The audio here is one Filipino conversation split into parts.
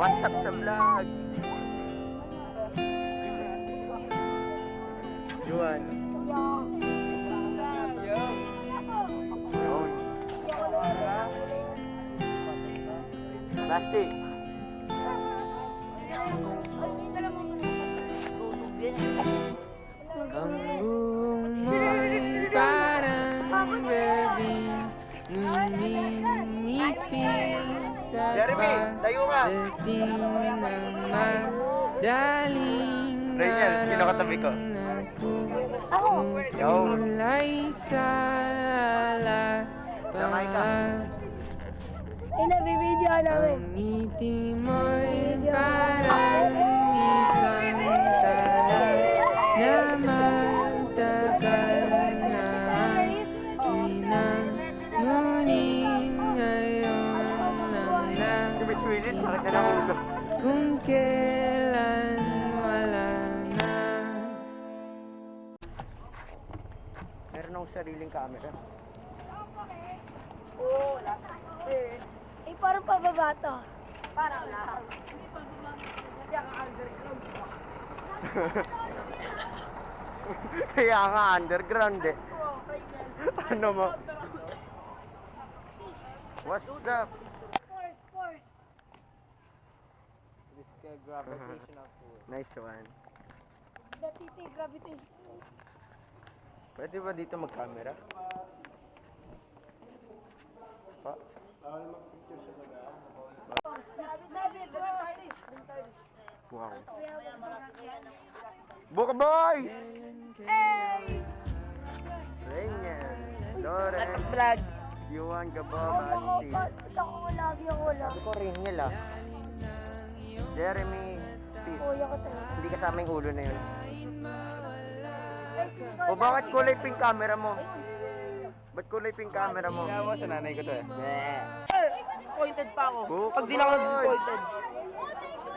What's up sa vlog? Yuan. Yun. Plastic. Ang buhok mo'y parang gabing numinipis sa Jeremy, tayo ka. pagdating ng madaling Rachel, sino katabi ko? Yo. Kulay sala Damay ka. Inabibidyo namin. Ang ngiti mo'y parang isang tala na matagal na kinang ngunit ngayon lang na Si Miss Willis, sakit na ng ulo. kung kailan wala na. Meron akong sariling camera. Oo, wala siya. Eh, parang pababa to. Parang lang. Kaya nga, underground eh. Ano mo? What's up? Force. This is the gravitational force. Nice one. Natiti gravitation. Pwede ba dito mag-camera? Pa? Wow. Buka Boys! Rainier, Lawrence, Vlog. Yuan, Gabo, Basti. Ako lagi ako lang. Sabi ko Rainier ah. Jeremy, Pete. Kuya ko talaga. Hindi kasama yung ulo na yun. O bakit kulay pink camera mo? Ba't kulay pink camera mo? Kaya mo sa nanay ko to eh. Disappointed pa ako. Buka Pag di na ako Boys! disappointed.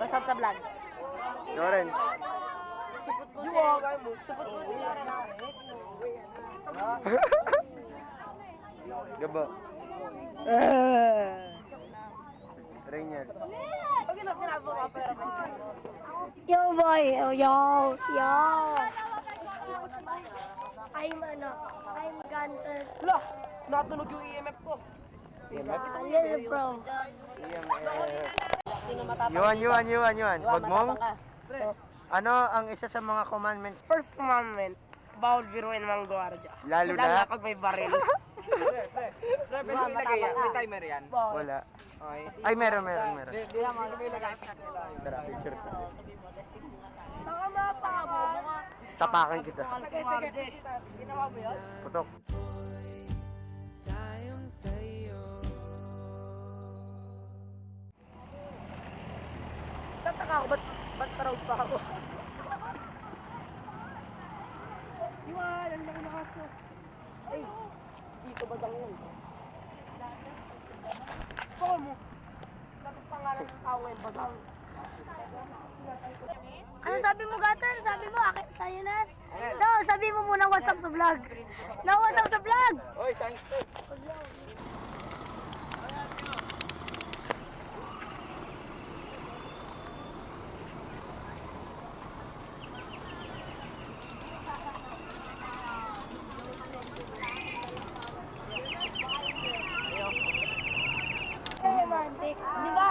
What's up sa vlog? Lawrence. Yung mga mo. Support mo sila. Gabo. Rainier. Pag ilas sinabi mo pera mo. Yo boy. Yo. I'm Gunter. Look, natunog yung EMF ko. Little bro. Yuan. Wag mong. Ano ang isa sa mga commandments? First commandment, bawal biruin ng gwardiya. Lalo na? pag may baril. May timer yan. Wala. Okay. Ay, meron. May lagay. Tara, picture ko. Baka mapakabo. Tapakan kita. Sige. Ginawa mo yun? Putok. Sayang sa'yo. Tataka ako, ba't proud pa ako? Iwan, ang laki na kaso. Ay, dito ba lang yun? Baka mo. Dapat pangalan ng tao ngayon, badang. Ano sabi mo, Gator? Sabi mo, sa'yo na? No, sabi mo muna what's up sa vlog. No, what's up sa vlog? Oy, science tip. Romantic. Di ba?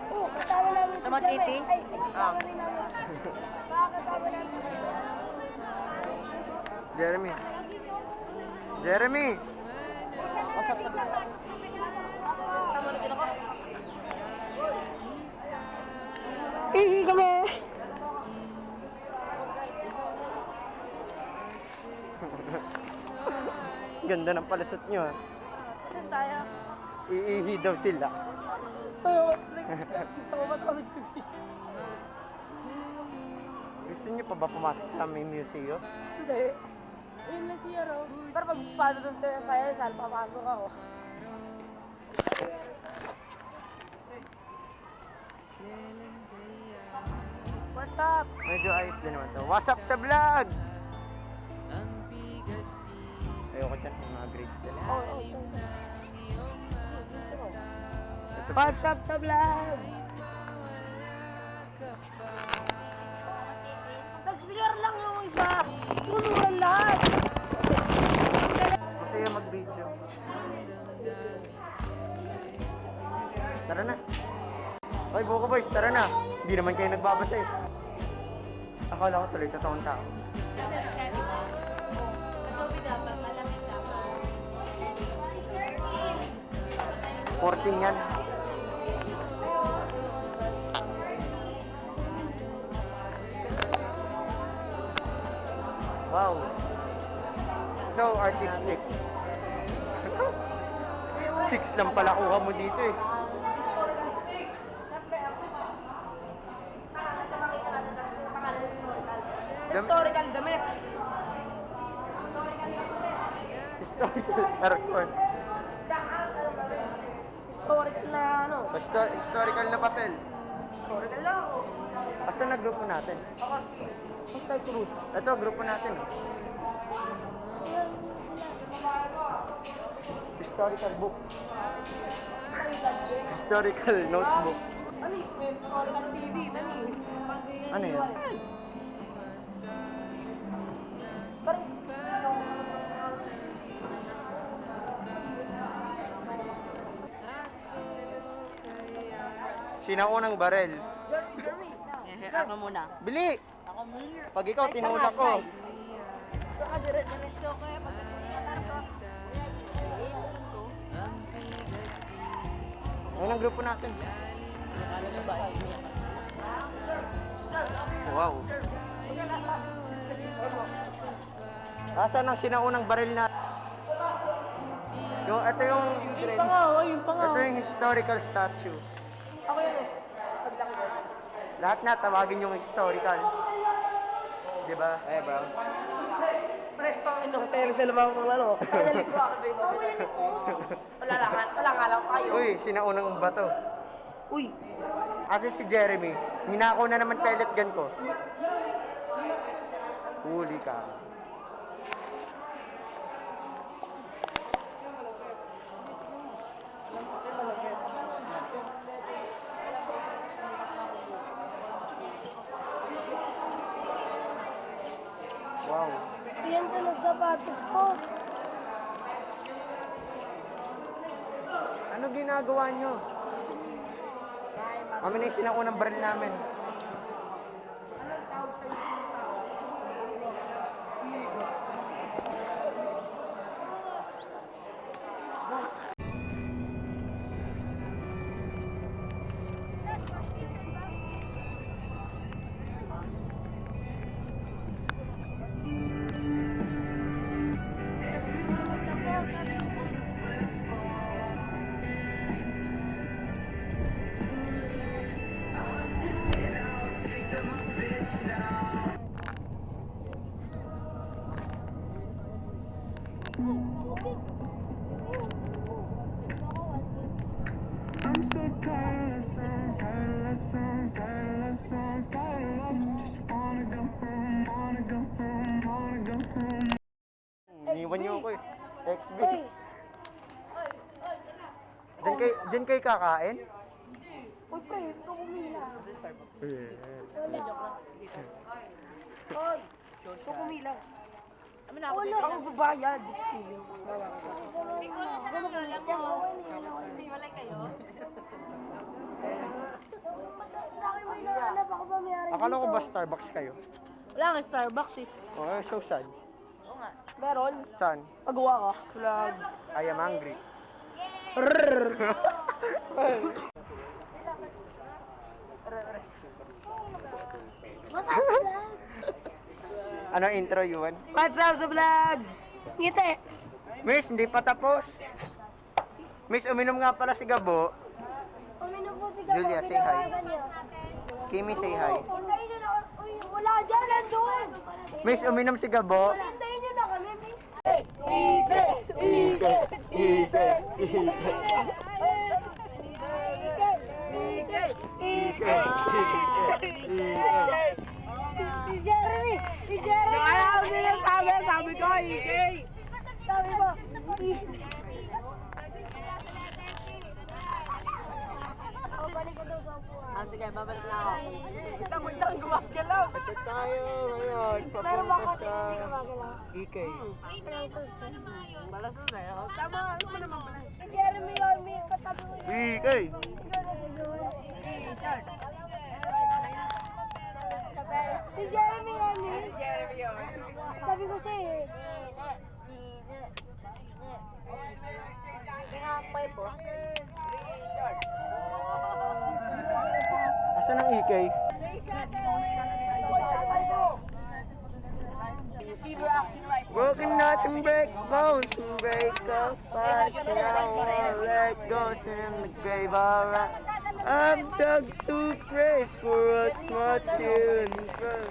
Oo, kasama namin si Tama, City? Ay, kasama rin namin. Kasama namin. Jeremy. What's up sa vlog? Kasama na din ako. Ihi kami! Ganda ng palusot nyo ah. Saan tayo? Iihi daw sila. Gusto ko ba ito nagpipi? Gusto nyo pa ba pumasok sa aming museum? Hindi. Ayun lang siya, no? Pero pag espada dun sa Sal, papasok ako. What's up? Medyo ayos din naman to. What's up sa vlog? Ayoko dyan, yung mga grade 10. Oh. Ito What's up sa vlog? Nag-share lang yung isa. Sunugan lahat. Masaya mag-video. Tara na. Oy, Buko Boys, tara na. Hindi naman kayo nagbabasa eh. Akala ko tuloy, totoong tao. Porting yan. Wow. So artistic. 6 lang pala kuha mo dito eh. Historical damit. Historical aircon. Historical na ano. Historical na papel. Historical lang ako. Asan na grupo natin? Basta Cruz. Ito, grupo natin. Historical book. Historical notebook. Ano is may historical TV? Ano yan? Parang Sinaunang barel. Jeremy. Ako muna. Bili! Ako muna. Pag ikaw, tinulak ko. Baka dire-diretso ko eh. Ayun ang grupo natin. Alam mo ba? Wow. Asan ang sinaunang baril na? Ito yung Yung pangaw, yung pangaw. ito yung historical statue. Ako yun eh. Paglaki ko. Lahat na tawagin yung historical. 'Di ba? Eh, bro. Press pang ino. Pero sa lamang kong ano. Sa dalit ko ako ba ito? Wala ni post. Wala nga lang kayo. Uy, sinaunang bato. Uy. Asan si Jeremy? Ninakaw na naman pellet gun ko. Huli ka. Wow. Yan tunog sapatos ko. Ano ginagawa nyo? Kami na yung sinaunang baril namin. I'm so tired of songs, tired of songs, tired of songs, tired of just wanna go home, wanna go home, wanna go home. Iniwan nyo ako eh. XB. Diyan kayo kakain? Uy, pre, ito kumila. Yeah. Hoy, ito kumila. Wala akong babayad. Akala ko ba Starbucks kayo? Wala nga Starbucks eh. Oh, so sad. Meron. Saan? Pagawa ka. Wala. I am hungry. What's up sa vlog? Ano intro, Yuan? What's up sa vlog? Ngiti. Miss, hindi pa tapos. Miss, uminom nga pala si Gabo. Uminom po si Julia, say hi. Kimi, say hi. Uy, wala dyan, nandun. Miss, uminom si Gabo. Hintayin nyo na kami, miss. Si Jeremy! Si Jeremy! Ayaw nila sabi ko, Ikey! Sabi mo, babalik na ako. Wait lang, gumagalaw. Ito tayo ngayon, Meron ba papunta kasi sa hindi gumagalaw? EK. Balastos eh. Oh, tama, ano mo naman pala? Si Jeremy Yormi, katabi ko yun. EK! Siguro. Si Jeremy Yormi. Sabi ko siya eh. Asan ang EK? Broken nuts and break bones and break up fast. Now I'll let go in the grave, alright. I've dug two graves for us, much here in front.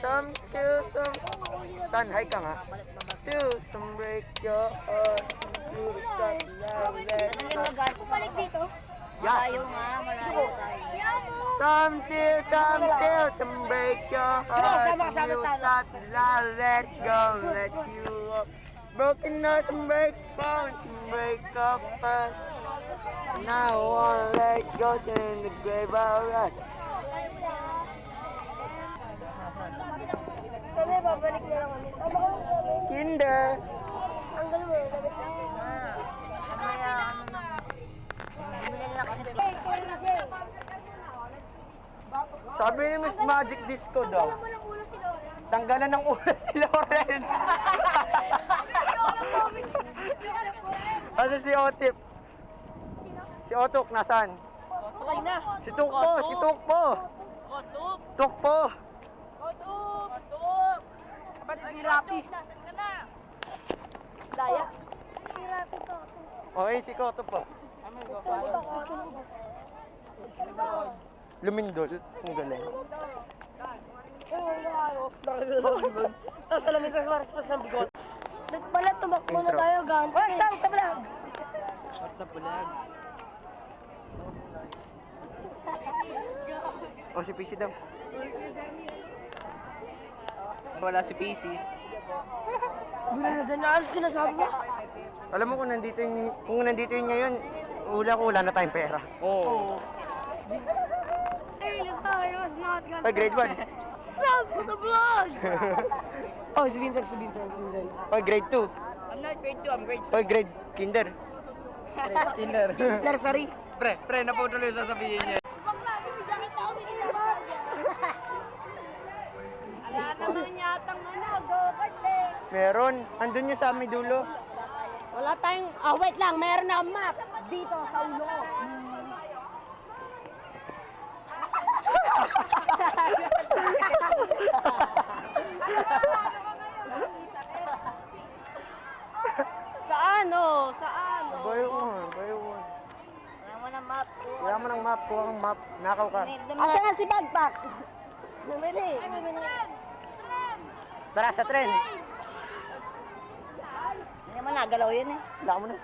Some kill, some tanhay ka nga. Still some break your heart. You stop let go. Balik dito. Yeah. Malayo tayo. Some kill, some break your heart. You stop let go, let you up. Broken hearts and break bones and break up fast. Now I wanna let go in the grave, alright. Sabi, babalik na lang kami. Sabi ko, Kinder. ang galing mo. Sabi ko, Mamaya, ano na. Bumili na lang kasi Sabi ni Miss Magic Disco daw. alam mo lang ulo si Lawrence. Tanggalan ng ulo si Lawrence. Asan si Otip? Si Otok, nasaan? Okay na. Si Tukpo, si Tukpo. Kotup! Tukpo. Kotup! Kotup! Kapatid ni Rapi. Nasaan ka na? Daya. Hirap ito. Okay, si Koto po. Lumindol. Ang galing. Tapos alamin ko sa maras ng bigot. Pala, tumakbo na Intro. tayo. What's up sa vlog? What's up, bulag? O, si PC daw. Wala si PC. Bila na dyan na. Ano sinasabi niya? Alam mo kung nandito yun ngayon, wala na tayong pera. Oo. Early tayo was not gonna... Pag grade 1. Sub sa vlog! Oh, si Vincent. Pag grade 2. I'm not grade 2, I'm grade Pag grade kinder. 3. Tinder. Nursery. Pre, naputuloy sasabihin niya. Bakla, si may jacket ako, may kinabag. Wala naman yatang go-kart eh. Meron. Andun yung sa amin dulo. Wala tayong... wait lang. Meron na map. Dito, sa ulo. Saan, oh? Saan, oh? Bayo mo. Kaya mo na map. Kaya mo ng map, kuha ang map. Nakaw ka. Asa nga si Bagpak? Bumili. Tara sa tren. Hindi naman nagalaw yun eh. Wala mo na.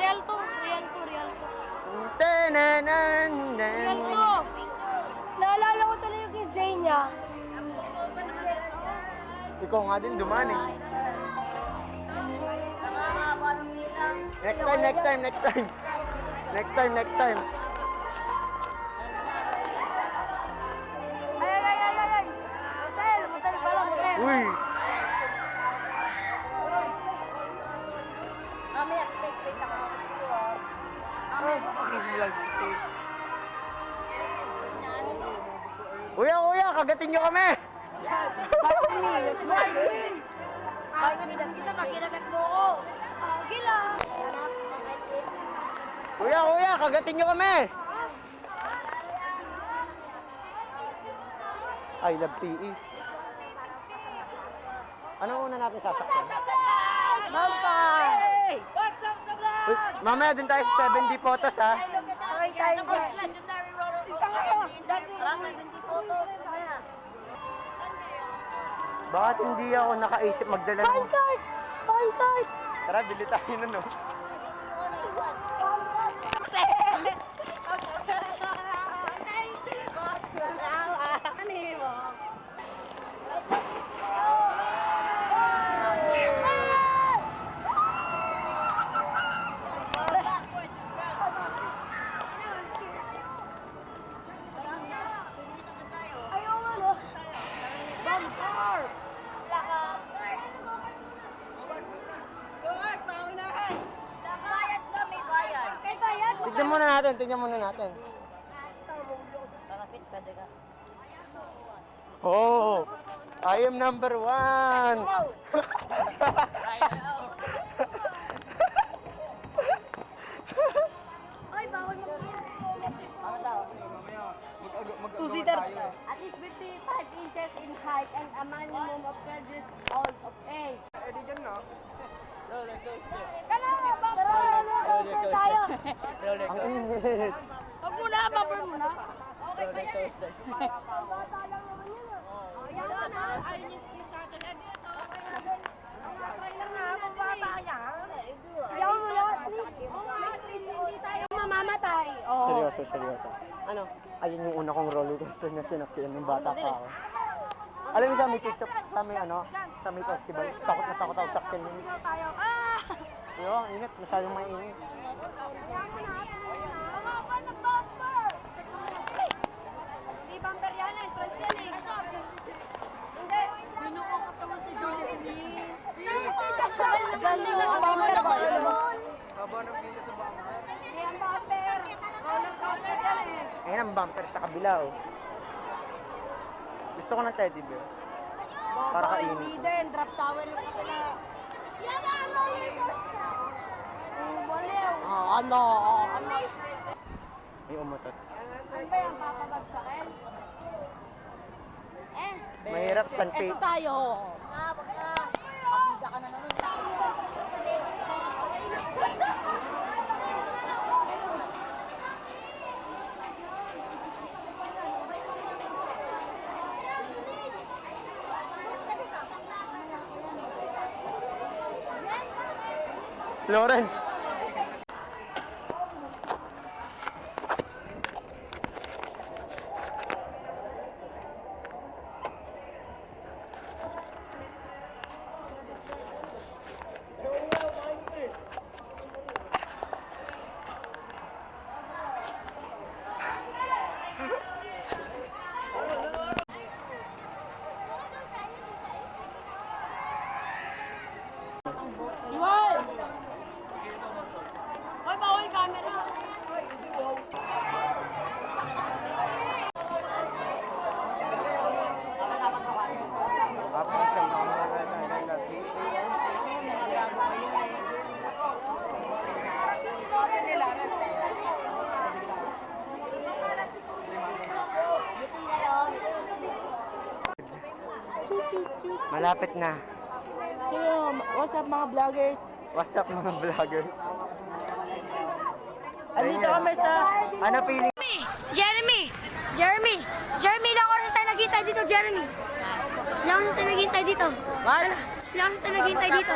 Real to. Tananan. Naalala ko tuloy yung kay Zenya. Ikaw nga din dumaan eh. Next time. Ay. Motel pala, motel. Uy! Mamaya, space ako. Kuya, kagatin nyo kami! Let's ride me! Kita makinagat mo ko. Gila. Kuya, kagatin nyo kami! I love PE. Ano una natin sasakyan? Hey! What's up sa vlog? Uy, mamaya din tayo sa 7D photos ha. Okay tayo dyan. Legendary roller coaster. Tara, 70 photos. Kaya. Bakit hindi ako nakaisip magdala ng... Fine card. Tara, bili tayo nun, no? Tignan muna natin, tignan muna natin. Oh, I am number 1. Ay, bawal mo. Two-seater. At least 55 inches in height and a minimum of 12 years old of age. Tayo. Ang init. Huwag muna, bumper muna. Roller coaster. Ayaw mo lang, please. Hindi tayo mamamatay. Oh. Seryoso, seryoso. Ano? Ayun yung una kong roller coaster na sinakyan ng bata pa ako. Alam mo sa may kids, sa may ano, sa may festival, takot na takot ako sakyan yun. Tayo. Ah! Yo, init, masyadong mainit. Haba ng bumper! Hindi bumper yan, entrance yan eh. Hindi. Binukong katawan si Johnny. Galing ang bumper ba? Haba ng pila sa bangka. Hindi ang bumper. Roller coaster yan eh. Ayun ang bumper sa kabila, oh. Gusto ko ng teddy bear. Para kainin. Hindi din, drop tower yung pala. Yan ang roller coaster. Baliw. Ano? May umutot. Ano ba yung papabagsakin? Mahirap sanpay. Ito tayo. Pagkita ka na naman. Lawrence. Iwan! Hoy, bawal camera. Malapit na. So, what's up mga vloggers? What's up mga vloggers? Andito kami sa... Ano feeling? Jeremy! Jeremy! Jeremy, ilang oras tayo naghihintay dito, Jeremy? Ilang oras tayo naghihintay dito? What? Ilang oras tayo naghihintay dito?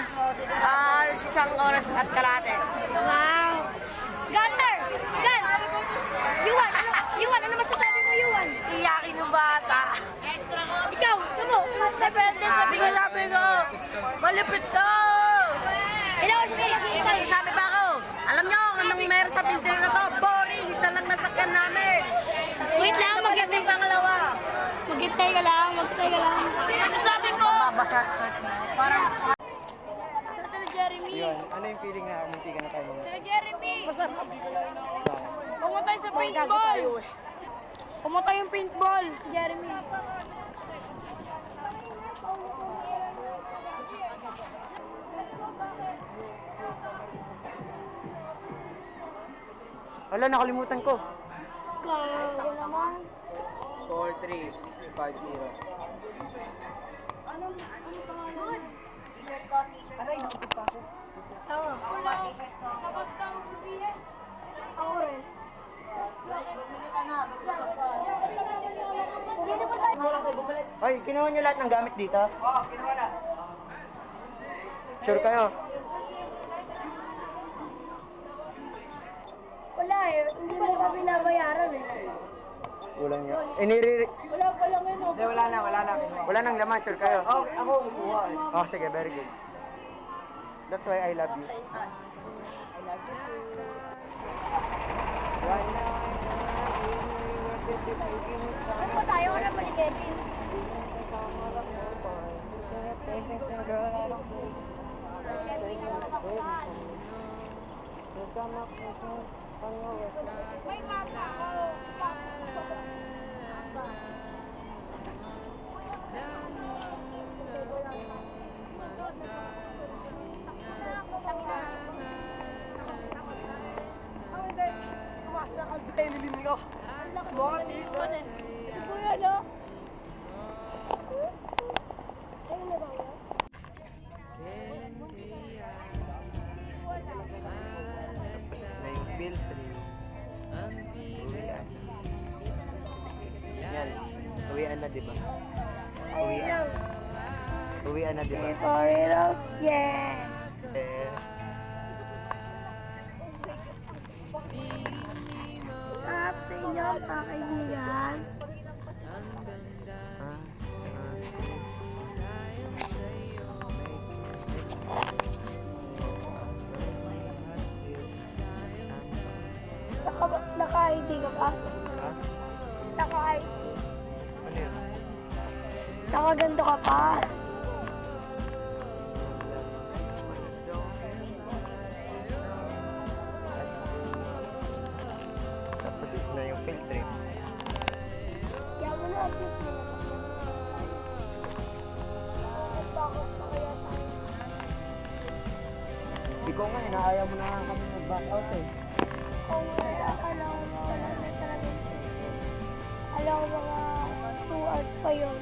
Isang oras at kalate. Wow! Gunter! Guns! Yuan! Yuan, ano masasabi mo, Yuan? Iyakin yung bata. Ikaw, tamo! Depende sa Sabi ko, malupit to! Ilang oras tayo naghihintay? Sabi pa ako, alam nyo, anong meron sa building na to? Boring, isa lang nasakyan namin. Wait lang, maghintay. Pangalawa. Maghintay ka lang, maghintay ka lang. Masasabi ko! Parang... Sir Jeremy! Yun, ano yung feeling na munti ka na tayo mga? Sir Jeremy! Bakit? Pumunta tayo sa paintball! Pumunta yung paintball, si Jeremy. Wala, nakalimutan ko. Gago naman. 4350. Anong pangalan? T-shirt ko, t-shirt ko. Aray, nakapit pa ako. Wala. T-shirt ko. Sa Bastang CBS. Ako rin. Bumili ka na. Dito pa tayo. Ay, kinuha niyo lahat ng gamit dito? Oo, kinuha na. Sure kayo? Wala eh. Hindi mo pa binabayaran eh. Kulang niya. Wala pa lang yun. Hindi, wala na, wala na. Wala nang laman, sure kayo? Ako kumuha eh. Oh, sige, very good. That's why I love you. Saan po tayo? Wala maligetin. May mapa ako. Kuya, no? Ayun na ba yun? Tapos na yung field trip. Uwian. Yan. Uwian na, diba? Uwian. Uwian na, diba? Doritos, yeah! Eh, Sarap sa inyo, mga kaibigan. ah, Naka-ID ka pa? ha? Naka-ID. Ano yun? Nakaganto ka pa? Tapos na yung field trip. Kaya mo na at least mo Bakit pa kaya sa akin? Ikaw nga, inaaya mo na kami mag-back out eh. Kung wala, alam ko wala na talaga. Alam ko mga 2 hours pa yun.